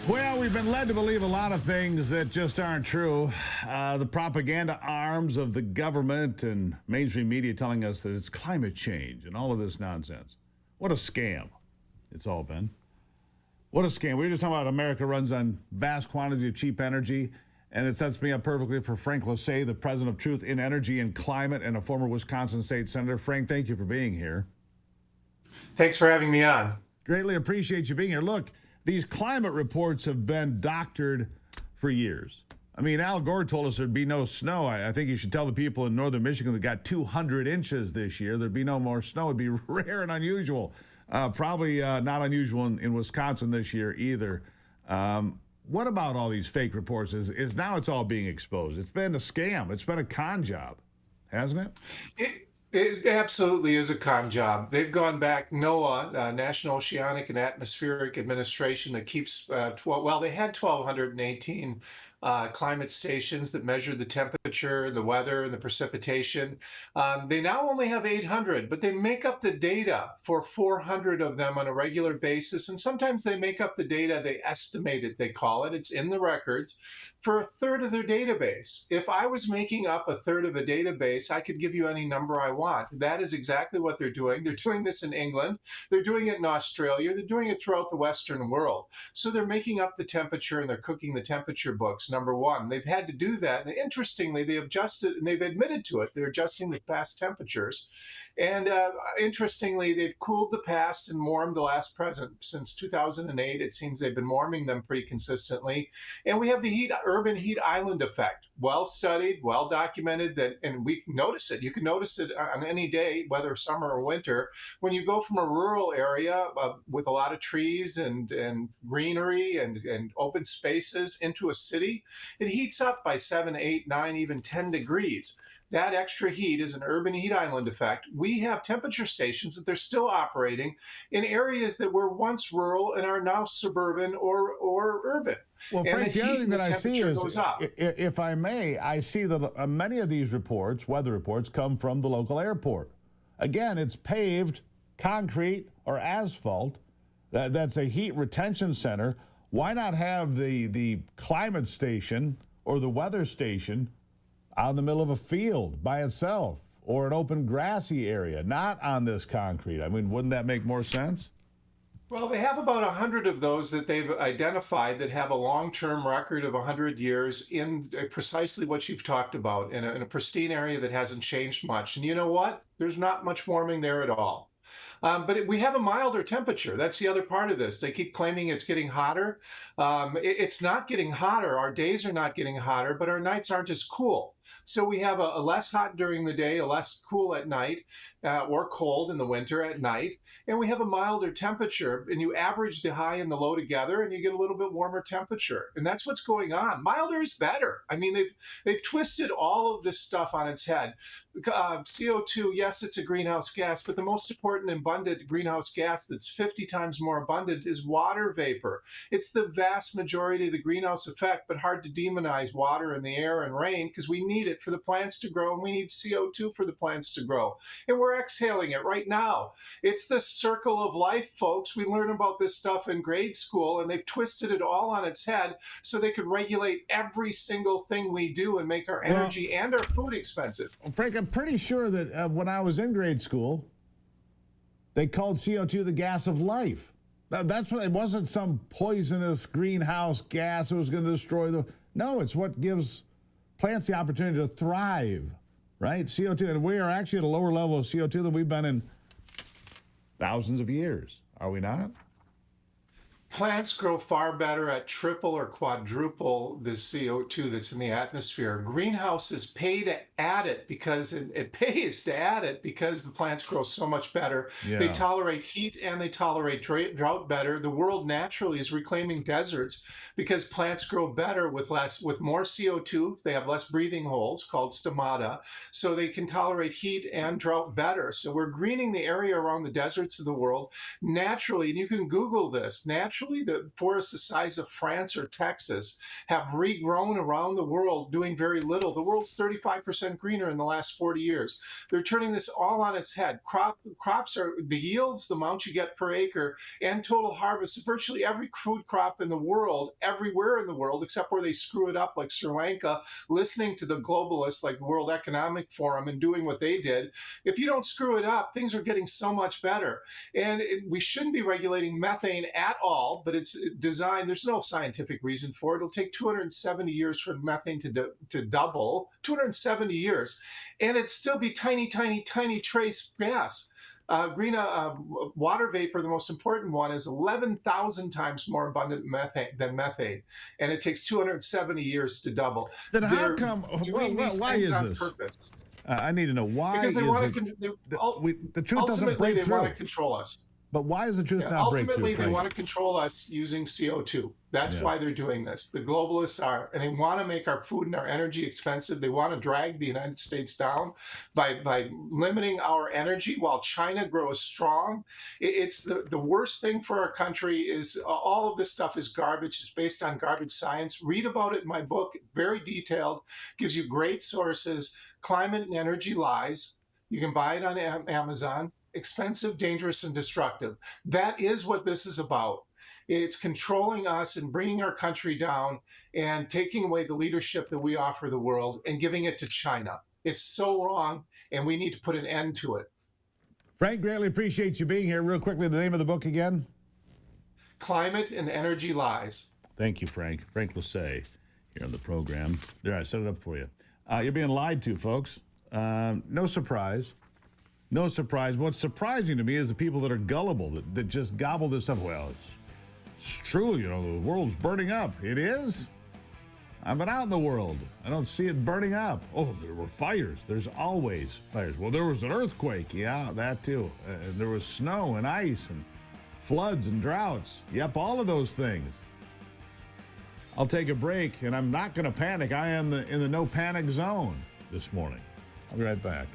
Well, we've been led to believe a lot of things that just aren't true. The propaganda arms of the government and mainstream media telling us that it's climate change and all of this nonsense. What a scam it's all been. What a scam. We were just talking about America runs on vast quantities of cheap energy, and it sets me up perfectly for Frank Lasee, the president of Truth in Energy and Climate and a former Wisconsin state senator. Frank, thank you for being here. Thanks for having me on. Greatly appreciate you being here. Look, these climate reports have been doctored for years. I mean, Al Gore told us there'd be no snow. I think you should tell the people in northern Michigan that got 200 inches this year, there'd be no more snow. It'd be rare and unusual. Probably not unusual in Wisconsin this year either. What about all these fake reports? Is now it's all being exposed. It's been a scam. It's been a con job, hasn't it? It absolutely is a con job. They've gone back, NOAA, National Oceanic and Atmospheric Administration, that keeps, they had 1,218 climate stations that measure the temperature, the weather, and the precipitation. They now only have 800, but they make up the data for 400 of them on a regular basis. And sometimes they make up the data, they estimate it, they call it. It's in the records for a third of their database. If I was making up a third of a database, I could give you any number I want. That is exactly what they're doing. They're doing this in England. They're doing it in Australia. They're doing it throughout the Western world. So they're making up the temperature and they're cooking the temperature books, number one. They've had to do that. And interestingly, they adjusted and they've admitted to it. They're adjusting the past temperatures. And interestingly, they've cooled the past and warmed the last present. Since 2008, it seems they've been warming them pretty consistently. And we have the urban heat island effect. Well studied, well documented, and we notice it. You can notice it on any day, whether summer or winter. When you go from a rural area with a lot of trees and greenery and open spaces into a city, it heats up by 7, 8, 9, even 10 degrees. That extra heat is an urban heat island effect. We have temperature stations that they're still operating in areas that were once rural and are now suburban or urban. Well, and Frank, the other thing that I see is, if I may, I see that many of these reports, weather reports, come from the local airport. Again, it's paved, concrete, or asphalt. That's a heat retention center. Why not have the climate station or the weather station out in the middle of a field by itself or an open grassy area, not on this concrete? I mean, wouldn't that make more sense? Well, they have about 100 of those that they've identified that have a long-term record of 100 years in precisely what you've talked about, in a pristine area that hasn't changed much. And you know what? There's not much warming there at all. But we have a milder temperature. That's the other part of this. They keep claiming it's getting hotter. It's not getting hotter. Our days are not getting hotter, but our nights aren't as cool. So we have a less hot during the day, a less cool at night, or cold in the winter at night. And we have a milder temperature, and you average the high and the low together, and you get a little bit warmer temperature. And that's what's going on. Milder is better. I mean, they've twisted all of this stuff on its head. CO2, yes, it's a greenhouse gas, but the most important and abundant greenhouse gas that's 50 times more abundant is water vapor. It's the vast majority of the greenhouse effect, but hard to demonize water in the air and rain because we need it for the plants to grow, and we need CO2 for the plants to grow. And we're exhaling it right now. It's the circle of life, folks. We learn about this stuff in grade school, and they've twisted it all on its head so they could regulate every single thing we do and make our energy and our food expensive. Frank, I'm pretty sure that when I was in grade school, they called CO2 the gas of life. That's what it wasn't, some poisonous greenhouse gas that was going to destroy the. No, it's what gives plants the opportunity to thrive, right? CO2, and we are actually at a lower level of CO2 than we've been in thousands of years, are we not? Plants grow far better at triple or quadruple the CO2 that's in the atmosphere. Greenhouses pay to add it because it pays to add it because the plants grow so much better. Yeah. They tolerate heat and they tolerate drought better. The world naturally is reclaiming deserts because plants grow better with more CO2. They have less breathing holes called stomata, so they can tolerate heat and drought better. So we're greening the area around the deserts of the world naturally, and you can Google this. Naturally, naturally, the forests the size of France or Texas have regrown around the world doing very little. The world's 35% greener in the last 40 years. They're turning this all on its head. Crops are the yields, the amount you get per acre, and total harvest of virtually every food crop in the world, everywhere in the world, except where they screw it up, like Sri Lanka, listening to the globalists like the World Economic Forum and doing what they did. If you don't screw it up, things are getting so much better. And we shouldn't be regulating methane at all, but it's designed, there's no scientific reason for it. It'll take 270 years for methane to double, 270 years. And it'd still be tiny, tiny, tiny trace gas. Water vapor, the most important one, is 11,000 times more abundant than methane, and it takes 270 years to double. Then how come? Why is on this? Purpose. I need to know why. Because they want to. The truth doesn't break through. They want to control us. But why is the truth not break through? Ultimately, they want to control us using CO2. That's why they're doing this. The globalists are, and they want to make our food and our energy expensive. They want to drag the United States down by limiting our energy while China grows strong. It's the worst thing for our country. Is all of this stuff is garbage. It's based on garbage science. Read about it in my book, very detailed, gives you great sources. Climate and Energy Lies. You can buy it on Amazon. Expensive, dangerous, and destructive. That is what this is about. It's controlling us and bringing our country down and taking away the leadership that we offer the world and giving it to China. It's so wrong, and we need to put an end to it. Frank, greatly appreciate you being here. Real quickly, the name of the book again? Climate and Energy Lies. Thank you, Frank. Frank Lasee here on the program. There, I set it up for you. You're being lied to, folks. No surprise. No surprise. What's surprising to me is the people that are gullible, that just gobble this up. Well, it's true, you know, the world's burning up. It is? I've been out in the world. I don't see it burning up. Oh, there were fires. There's always fires. Well, there was an earthquake. Yeah, that too. There was snow and ice and floods and droughts. Yep, all of those things. I'll take a break, and I'm not going to panic. I am in the no panic zone this morning. I'll be right back.